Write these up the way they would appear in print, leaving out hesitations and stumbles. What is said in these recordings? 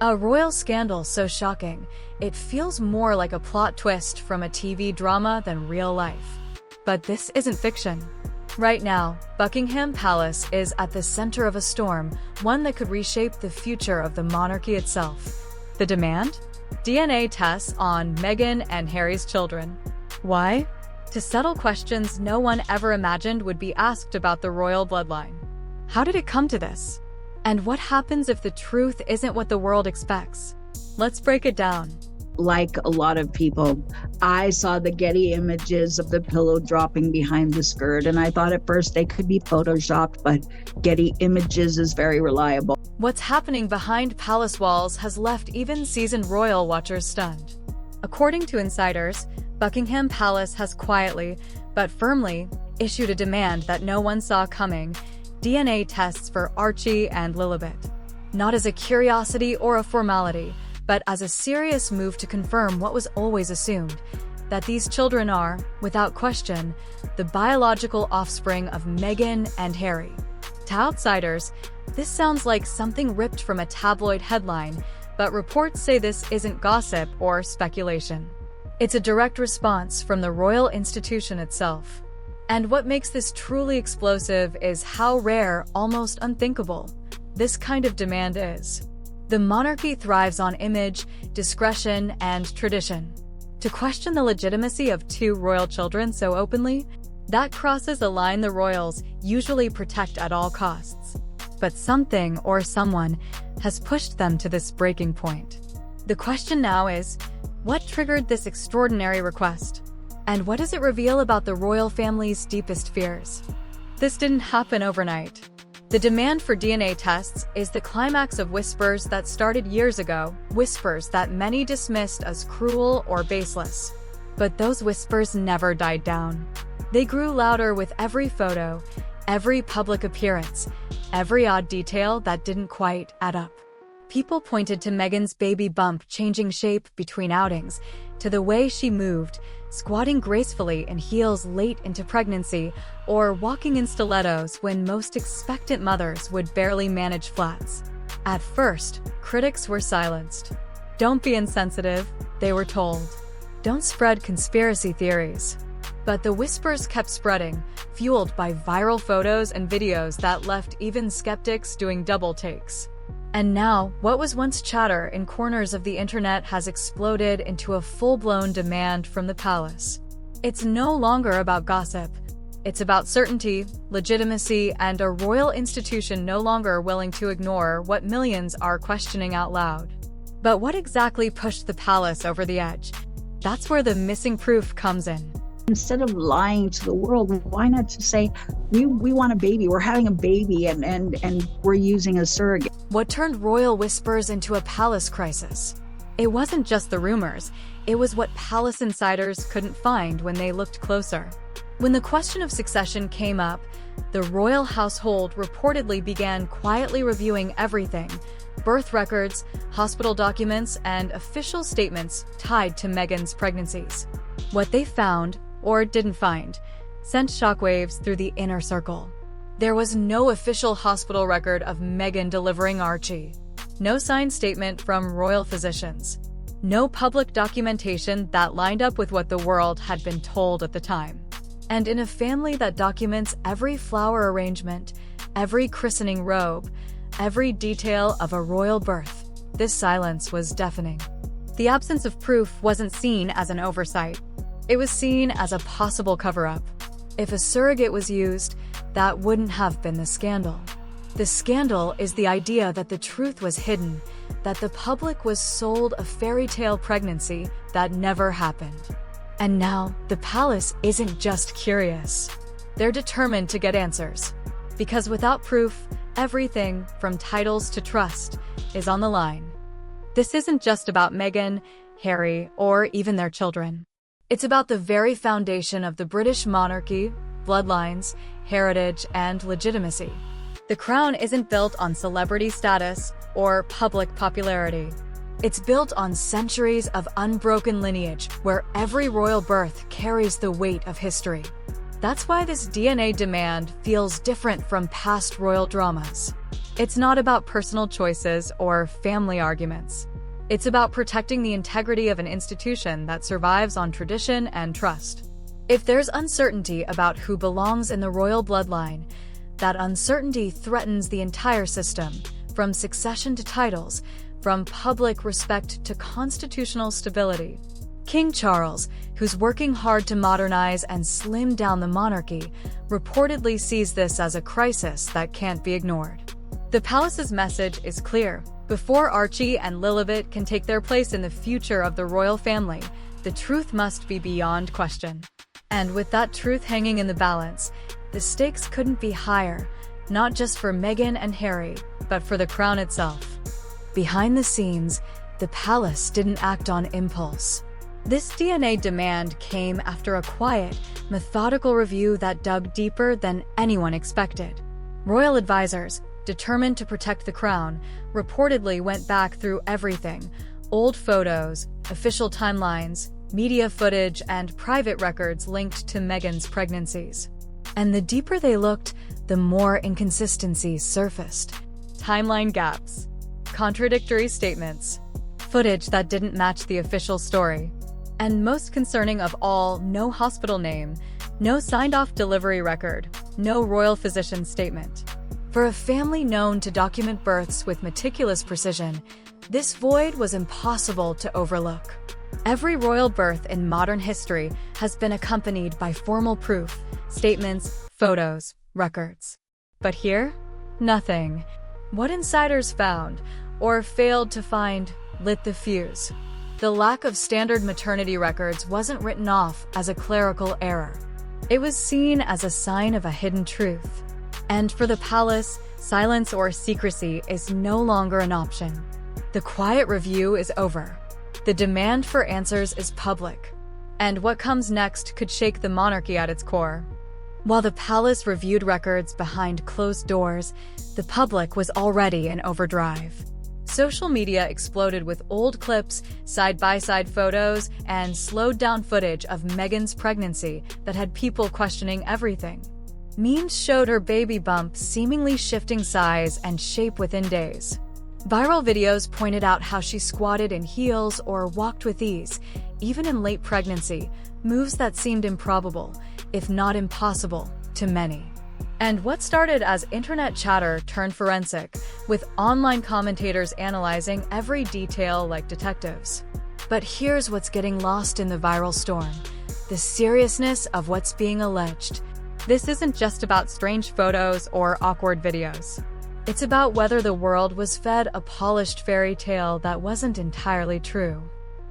A royal scandal so shocking, it feels more like a plot twist from a TV drama than real life. But this isn't fiction. Right now, Buckingham Palace is at the center of a storm, one that could reshape the future of the monarchy itself. The demand? DNA tests on Meghan and Harry's children. Why? To settle questions no one ever imagined would be asked about the royal bloodline. How did it come to this? And what happens if the truth isn't what the world expects? Let's break it down. Like a lot of people, I saw the Getty images of the pillow dropping behind the skirt, and I thought at first they could be photoshopped, but Getty images is very reliable. What's happening behind palace walls has left even seasoned royal watchers stunned. According to insiders, Buckingham Palace has quietly, but firmly, issued a demand that no one saw coming: DNA tests for Archie and Lilibet. Not as a curiosity or a formality, but as a serious move to confirm what was always assumed, that these children are, without question, the biological offspring of Meghan and Harry. To outsiders, this sounds like something ripped from a tabloid headline, but reports say this isn't gossip or speculation. It's a direct response from the royal institution itself. And what makes this truly explosive is how rare, almost unthinkable, this kind of demand is. The monarchy thrives on image, discretion, and tradition. To question the legitimacy of two royal children so openly, that crosses a line the royals usually protect at all costs. But something or someone has pushed them to this breaking point. The question now is, what triggered this extraordinary request? And what does it reveal about the royal family's deepest fears? This didn't happen overnight. The demand for DNA tests is the climax of whispers that started years ago, whispers that many dismissed as cruel or baseless. But those whispers never died down. They grew louder with every photo, every public appearance, every odd detail that didn't quite add up. People pointed to Meghan's baby bump changing shape between outings, to the way she moved, squatting gracefully in heels late into pregnancy, or walking in stilettos when most expectant mothers would barely manage flats. At first, critics were silenced. Don't be insensitive, they were told. Don't spread conspiracy theories. But the whispers kept spreading, fueled by viral photos and videos that left even skeptics doing double takes. And now, what was once chatter in corners of the internet has exploded into a full-blown demand from the palace. It's no longer about gossip. It's about certainty, legitimacy, and a royal institution no longer willing to ignore what millions are questioning out loud. But what exactly pushed the palace over the edge? That's where the missing proof comes in. Instead of lying to the world, why not just say, we want a baby, we're having a baby, and we're using a surrogate? What turned royal whispers into a palace crisis? It wasn't just the rumors, it was what palace insiders couldn't find when they looked closer. When the question of succession came up, the royal household reportedly began quietly reviewing everything: birth records, hospital documents, and official statements tied to Meghan's pregnancies. What they found, or didn't find, sent shockwaves through the inner circle. There was no official hospital record of Meghan delivering Archie. No signed statement from royal physicians. No public documentation that lined up with what the world had been told at the time. And in a family that documents every flower arrangement, every christening robe, every detail of a royal birth, this silence was deafening. The absence of proof wasn't seen as an oversight. It was seen as a possible cover-up. If a surrogate was used, that wouldn't have been the scandal. The scandal is the idea that the truth was hidden, that the public was sold a fairy tale pregnancy that never happened. And now, the palace isn't just curious. They're determined to get answers. Because without proof, everything, from titles to trust, is on the line. This isn't just about Meghan, Harry, or even their children. It's about the very foundation of the British monarchy, bloodlines, heritage, and legitimacy. The crown isn't built on celebrity status or public popularity. It's built on centuries of unbroken lineage where every royal birth carries the weight of history. That's why this DNA demand feels different from past royal dramas. It's not about personal choices or family arguments. It's about protecting the integrity of an institution that survives on tradition and trust. If there's uncertainty about who belongs in the royal bloodline, that uncertainty threatens the entire system, from succession to titles, from public respect to constitutional stability. King Charles, who's working hard to modernize and slim down the monarchy, reportedly sees this as a crisis that can't be ignored. The palace's message is clear. Before Archie and Lilibet can take their place in the future of the royal family, the truth must be beyond question. And with that truth hanging in the balance, the stakes couldn't be higher, not just for Meghan and Harry, but for the crown itself. Behind the scenes, the palace didn't act on impulse. This DNA demand came after a quiet, methodical review that dug deeper than anyone expected. Royal advisors, determined to protect the crown, reportedly went back through everything: old photos, official timelines, media footage, and private records linked to Meghan's pregnancies. And the deeper they looked, the more inconsistencies surfaced. Timeline gaps, contradictory statements, footage that didn't match the official story. And most concerning of all, no hospital name, no signed-off delivery record, no royal physician statement. For a family known to document births with meticulous precision, this void was impossible to overlook. Every royal birth in modern history has been accompanied by formal proof, statements, photos, records. But here, nothing. What insiders found, or failed to find, lit the fuse. The lack of standard maternity records wasn't written off as a clerical error. It was seen as a sign of a hidden truth. And for the palace, silence or secrecy is no longer an option. The quiet review is over. The demand for answers is public. And what comes next could shake the monarchy at its core. While the palace reviewed records behind closed doors, the public was already in overdrive. Social media exploded with old clips, side-by-side photos, and slowed-down footage of Meghan's pregnancy that had people questioning everything. Memes showed her baby bump seemingly shifting size and shape within days. Viral videos pointed out how she squatted in heels or walked with ease, even in late pregnancy, moves that seemed improbable, if not impossible, to many. And what started as internet chatter turned forensic, with online commentators analyzing every detail like detectives. But here's what's getting lost in the viral storm: the seriousness of what's being alleged. This isn't just about strange photos or awkward videos. It's about whether the world was fed a polished fairy tale that wasn't entirely true.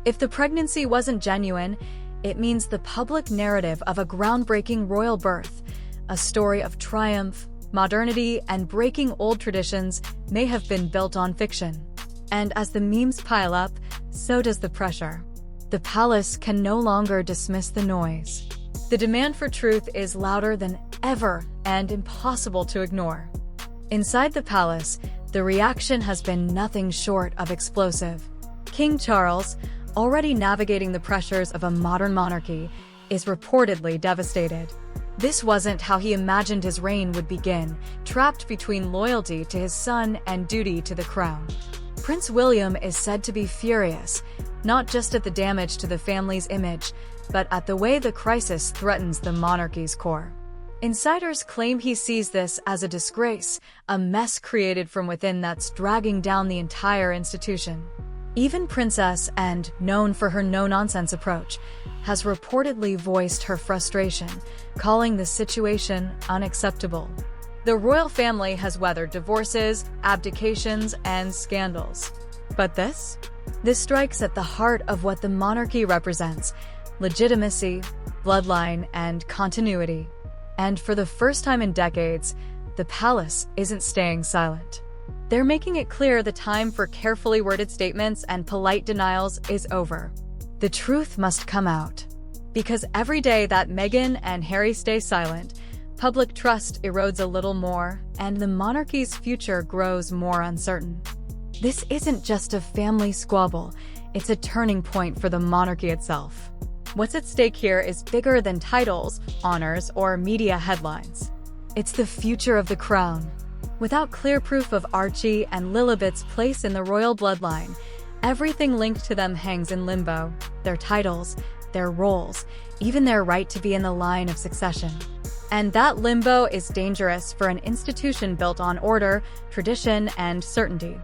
If the pregnancy wasn't genuine, it means the public narrative of a groundbreaking royal birth, a story of triumph, modernity, and breaking old traditions, may have been built on fiction. And as the memes pile up, so does the pressure. The palace can no longer dismiss the noise. The demand for truth is louder than ever and impossible to ignore. Inside the palace, the reaction has been nothing short of explosive. King Charles, already navigating the pressures of a modern monarchy, is reportedly devastated. This wasn't how he imagined his reign would begin, trapped between loyalty to his son and duty to the crown. Prince William is said to be furious, not just at the damage to the family's image, but at the way the crisis threatens the monarchy's core. Insiders claim he sees this as a disgrace, a mess created from within that's dragging down the entire institution. Even Princess, and known for her no-nonsense approach, has reportedly voiced her frustration, calling the situation unacceptable. The royal family has weathered divorces, abdications, and scandals. But this strikes at the heart of what the monarchy represents: legitimacy, bloodline, and continuity. And for the first time in decades, the palace isn't staying silent. They're making it clear the time for carefully worded statements and polite denials is over. The truth must come out. Because every day that Meghan and Harry stay silent, public trust erodes a little more, and the monarchy's future grows more uncertain. This isn't just a family squabble, it's a turning point for the monarchy itself. What's at stake here is bigger than titles, honors, or media headlines. It's the future of the crown. Without clear proof of Archie and Lilibet's place in the royal bloodline, everything linked to them hangs in limbo: their titles, their roles, even their right to be in the line of succession. And that limbo is dangerous for an institution built on order, tradition, and certainty.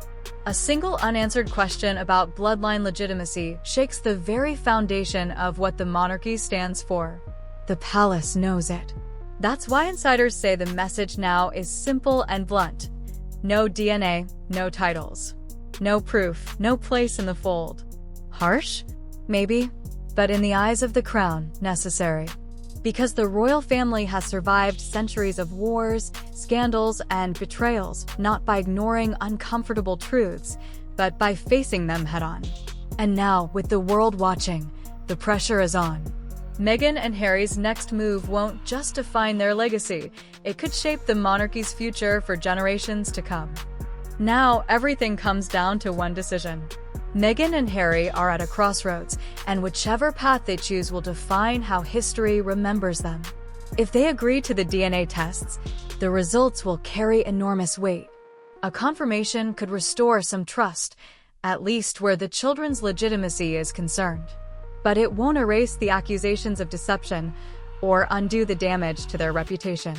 A single unanswered question about bloodline legitimacy shakes the very foundation of what the monarchy stands for. The palace knows it. That's why insiders say the message now is simple and blunt. No DNA, no titles. No proof, no place in the fold. Harsh? Maybe. But in the eyes of the crown, necessary. Because the royal family has survived centuries of wars, scandals, and betrayals, not by ignoring uncomfortable truths, but by facing them head-on. And now, with the world watching, the pressure is on. Meghan and Harry's next move won't just define their legacy, it could shape the monarchy's future for generations to come. Now, everything comes down to one decision. Meghan and Harry are at a crossroads, and whichever path they choose will define how history remembers them. If they agree to the DNA tests, the results will carry enormous weight. A confirmation could restore some trust, at least where the children's legitimacy is concerned. But it won't erase the accusations of deception or undo the damage to their reputation.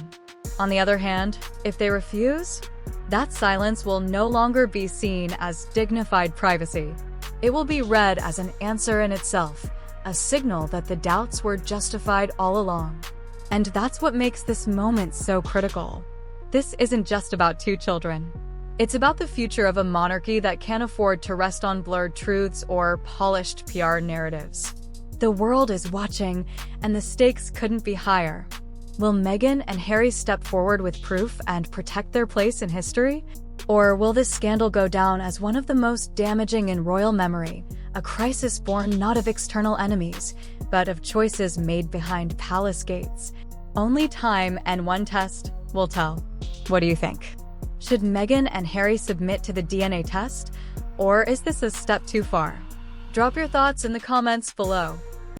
On the other hand, if they refuse, that silence will no longer be seen as dignified privacy. It will be read as an answer in itself, a signal that the doubts were justified all along. And that's what makes this moment so critical. This isn't just about two children. It's about the future of a monarchy that can't afford to rest on blurred truths or polished PR narratives. The world is watching, and the stakes couldn't be higher. Will Meghan and Harry step forward with proof and protect their place in history? Or will this scandal go down as one of the most damaging in royal memory, a crisis born not of external enemies, but of choices made behind palace gates? Only time and one test will tell. What do you think? Should Meghan and Harry submit to the DNA test, or is this a step too far? Drop your thoughts in the comments below.